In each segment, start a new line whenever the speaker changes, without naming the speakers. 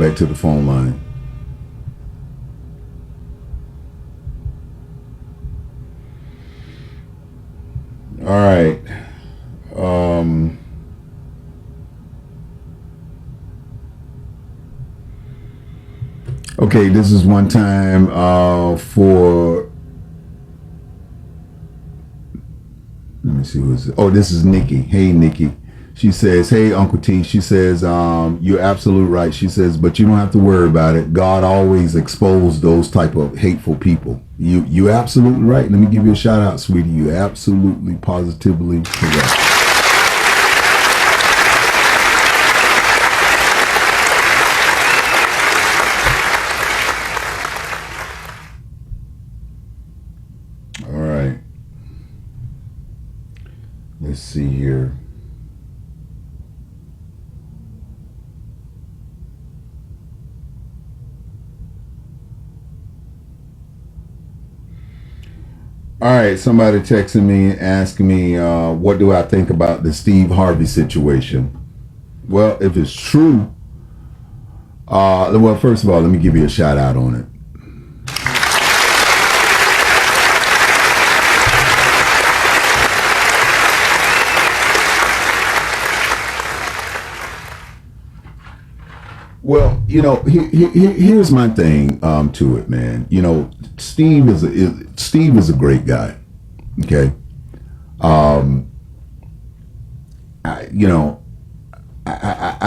back to the phone line. All right. Okay, this is one time for. Let me see who's. Oh, this is Nikki. Hey, Nikki. She says, "Hey, Uncle T." She says, "You're absolutely right." She says, "But you don't have to worry about it. God always exposed those type of hateful people." You're absolutely right. Let me give you a shout out, sweetie. You're absolutely, positively correct. All right. Let's see here. All right, somebody texting me asking me, what do I think about the Steve Harvey situation? Well, if it's true, well, first of all, let me give you a shout out on it. Well, you know, here's my thing to it, man. You know, Steve is a great guy. Okay, I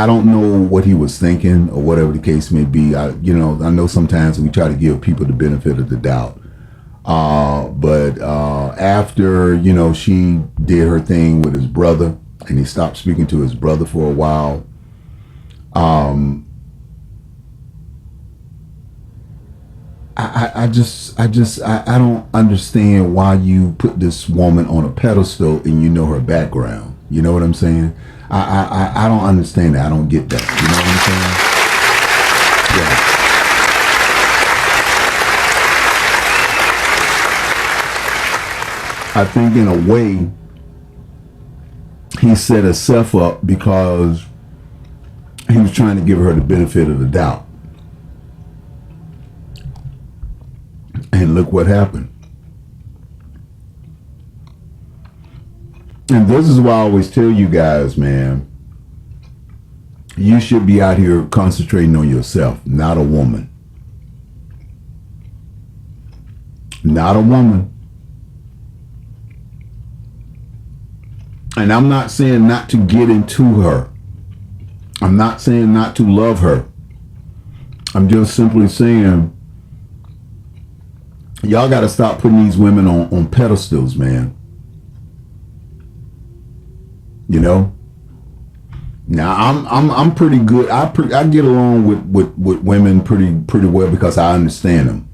don't know what he was thinking or whatever the case may be. I know sometimes we try to give people the benefit of the doubt. But after, she did her thing with his brother and he stopped speaking to his brother for a while. I don't understand why you put this woman on a pedestal and you know her background. You know what I'm saying? I don't understand that. I don't get that. You know what I'm saying? Yeah. I think in a way he set himself up because he was trying to give her the benefit of the doubt. And look what happened. And this is why I always tell you guys, man, you should be out here concentrating on yourself, not a woman. Not a woman. And I'm not saying not to get into her. I'm not saying not to love her. I'm just simply saying y'all got to stop putting these women on pedestals, man. You know. Now I'm pretty good. I get along with women pretty well because I understand them.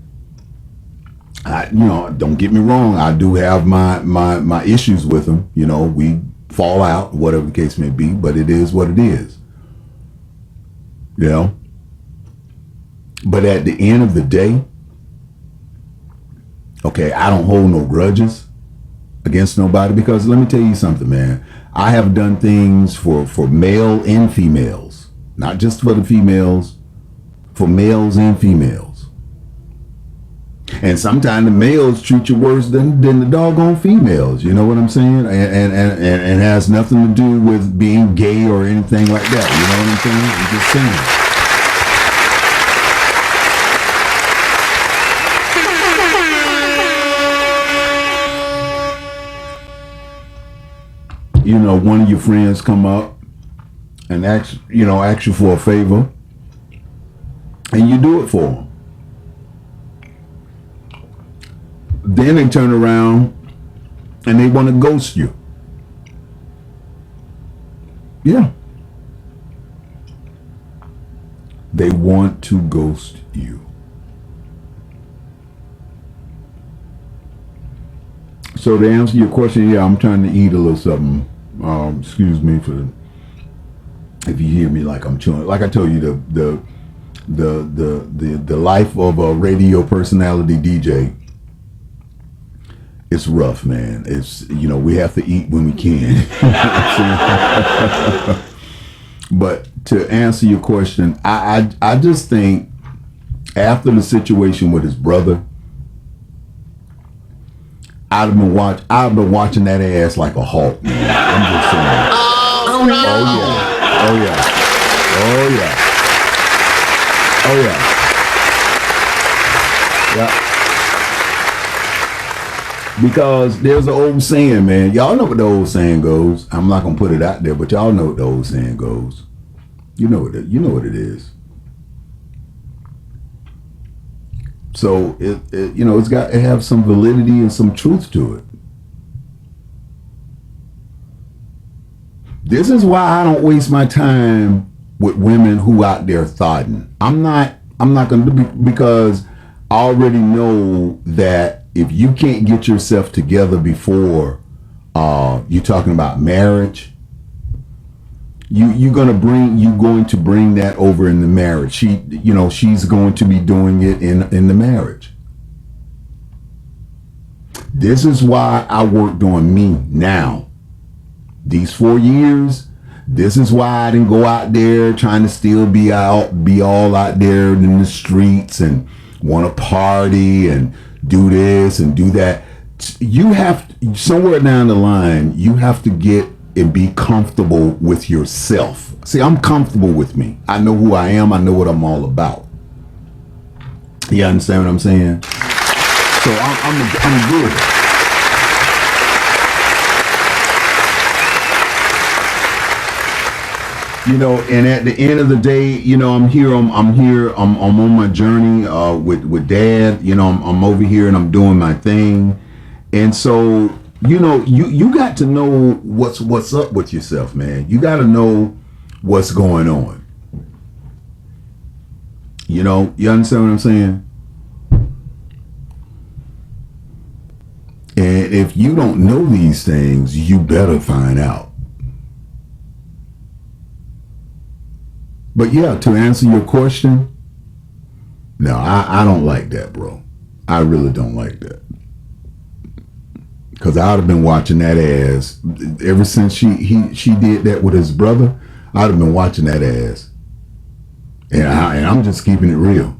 Don't get me wrong. I do have my issues with them. You know, we fall out, whatever the case may be. But it is what it is. You know. But at the end of the day, okay, I don't hold no grudges against nobody because let me tell you something, man. I have done things for male and females, not just for the females, for males and females. And sometimes the males treat you worse than the doggone females. You know what I'm saying? And has nothing to do with being gay or anything like that. You know what I'm saying? I'm just saying. You know, one of your friends come up and ask you for a favor, and you do it for them. Then they turn around and they want to ghost you. Yeah. They want to ghost you. So to answer your question, yeah, I'm trying to eat a little something. Excuse me for if you hear me like I'm chewing. Like I told you, the life of a radio personality DJ, it's rough, man. It's we have to eat when we can. But to answer your question, I just think after the situation with his brother, I've been watching that ass like a hawk, man. I'm just saying.
Oh no!
Oh yeah. Oh yeah. Oh yeah. Oh yeah. Yeah. Because there's an old saying, man. Y'all know what the old saying goes. I'm not gonna put it out there, but y'all know what the old saying goes. You know what it is. So it's got to have some validity and some truth to it. This is why I don't waste my time with women who out there thodding. I'm not going to because I already know that if you can't get yourself together before you're talking about marriage, you're going to bring that over in the marriage. She's going to be doing it in the marriage. This is why I worked on me now. These 4 years, this is why I didn't go out there trying to still be all out there in the streets and want to party and do this and do that. You have somewhere down the line, you have to get and be comfortable with yourself. See, I'm comfortable with me. I know who I am. I know what I'm all about. You understand what I'm saying? So I'm good. And at the end of the day, I'm on my journey with Dad. I'm over here and I'm doing my thing. And so, you got to know what's up with yourself, man. You got to know what's going on. You understand what I'm saying? And if you don't know these things, you better find out. But yeah, to answer your question, no, I don't like that, bro. I really don't like that. Because I would have been watching that ass ever since she did that with his brother. I'd have been watching that ass, and I'm just keeping it real.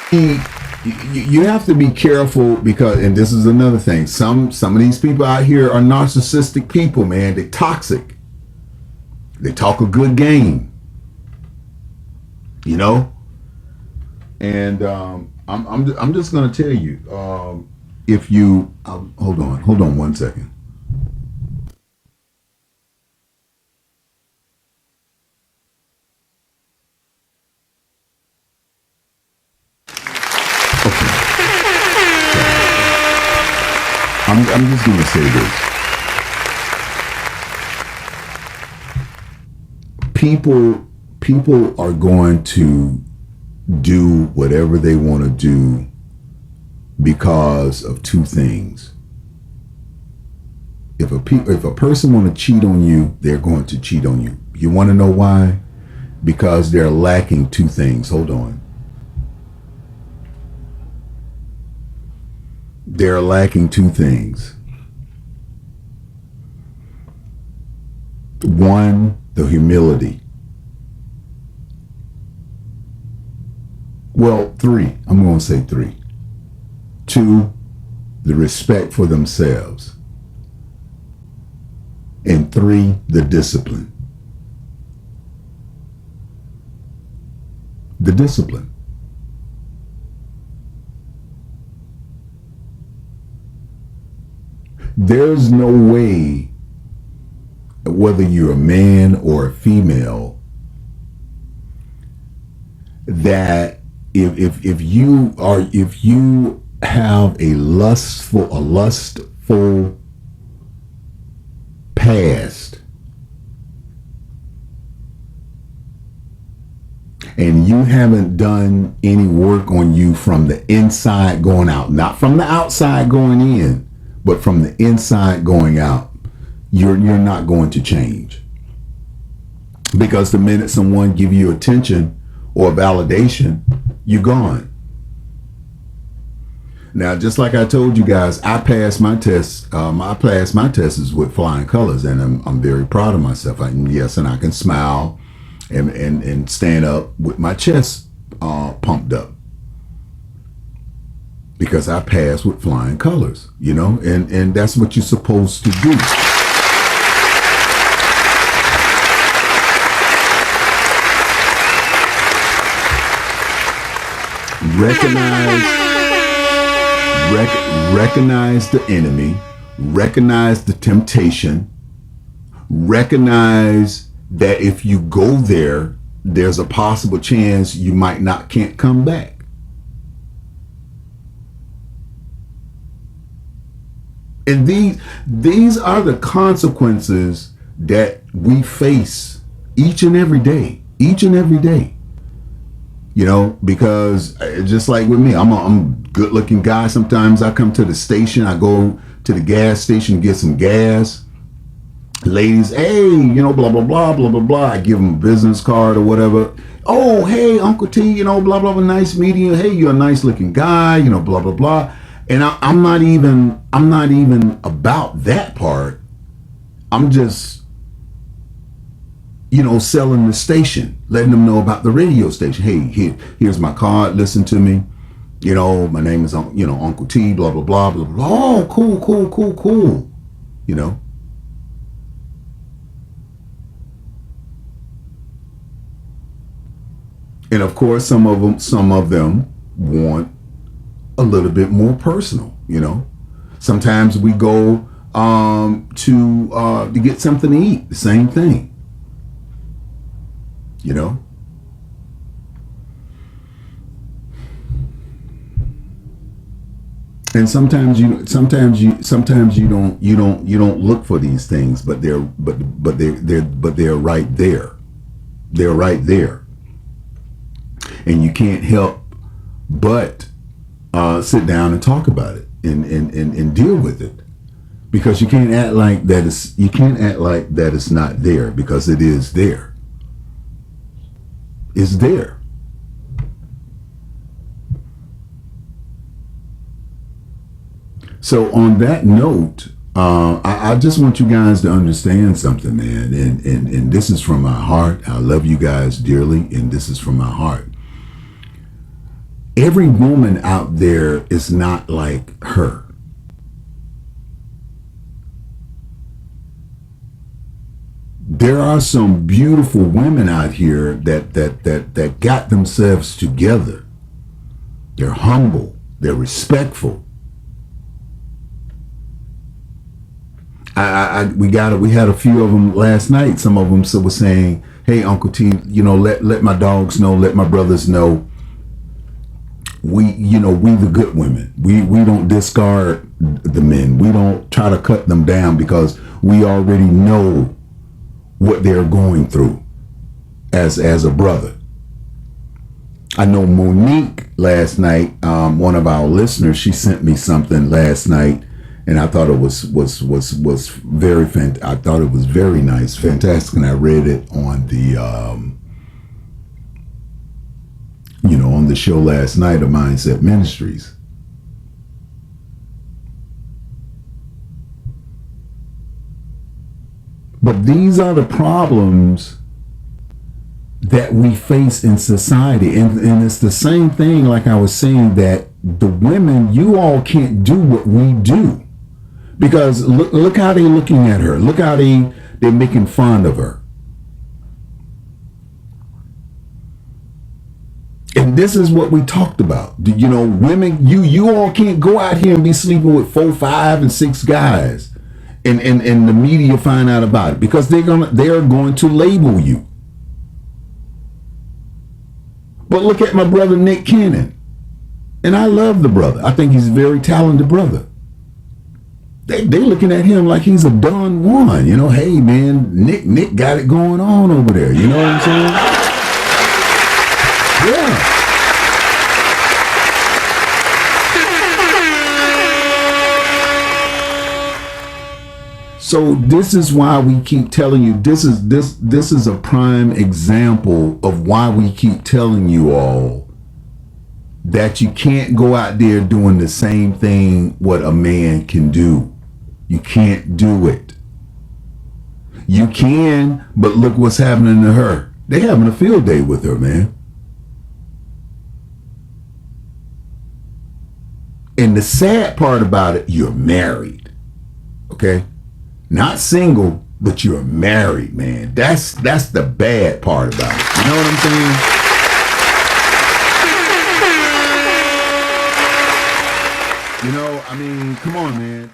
See, you have to be careful because, and this is another thing, some of these people out here are narcissistic people, man. They're toxic. They talk a good game, and I'm just gonna tell you, if you hold on 1 second. I'm just going to say this. People are going to do whatever they want to do because of two things. If a person want to cheat on you, they're going to cheat on you. You want to know why? Because they're lacking two things. Hold on. They're lacking two things. One, the humility. Well, three. I'm going to say three. Two, the respect for themselves. And three, the discipline. The discipline. There's no way, whether you're a man or a female, that if you have a lustful past, and you haven't done any work on you from the inside going out, not from the outside going in, but from the inside going out, you're not going to change. Because the minute someone give you attention or validation, you're gone. Now, just like I told you guys, I passed my tests. I passed my tests with flying colors, and I'm very proud of myself. And I can smile and stand up with my chest pumped up because I passed with flying colors. And that's what you're supposed to do. Recognize the enemy, recognize the temptation, recognize that if you go there, there's a possible chance you can't come back. And these are the consequences that we face each and every day. Because just like with me, I'm a good looking guy. Sometimes I come to the station, I go to the gas station, get some gas. Ladies, hey, blah, blah, blah, blah, blah, blah. I give them a business card or whatever. Oh, hey, Uncle T, blah, blah, blah, nice meeting you. Hey, you're a nice looking guy, blah, blah, blah. And I'm not even about that part. I'm just selling the station, letting them know about the radio station. Hey, here's my card. Listen to me. My name is, Uncle T, blah, blah, blah, blah, blah. Oh, cool. And of course, some of them want a little bit more personal, Sometimes we go to get something to eat, the same thing. And sometimes you don't look for these things, but they're right there. They're right there, and you can't help but sit down and talk about it and deal with it, because you can't act like that it's not there, because it is there. Is there. So on that note, I just want you guys to understand something, man, and this is from my heart. I love you guys dearly, and this is from my heart. Every woman out there is not like her. There are some beautiful women out here that got themselves together. They're humble. They're respectful. We had a few of them last night. Some of them were saying, "Hey, Uncle T, let my dogs know, let my brothers know. We the good women. We don't discard the men. We don't try to cut them down, because we already know what they're going through as a brother." I know Monique last night, one of our listeners, she sent me something last night, and I thought it was very I thought it was very nice, fantastic, and I read it on the on the show last night of Mindset Ministries. But these are the problems that we face in society. And it's the same thing, like I was saying, that the women, you all can't do what we do. Because look how they're looking at her. Look how they're making fun of her. And this is what we talked about. Women, you all can't go out here and be sleeping with 4, 5, and 6 guys. And the media find out about it, because they are going to label you. But look at my brother Nick Cannon, and I love the brother. I think he's a very talented brother. They looking at him like he's a Don Juan. Hey man, Nick got it going on over there. You know what I'm saying? Yeah. So this is why we keep telling you, this is a prime example of why we keep telling you all that you can't go out there doing the same thing what a man can do. You can't do it. You can, but look what's happening to her. They having a field day with her, man. And the sad part about it, you're married. Okay? Not single, but you're married, man. That's the bad part about it. You know what I'm saying? You know, I mean, come on, man.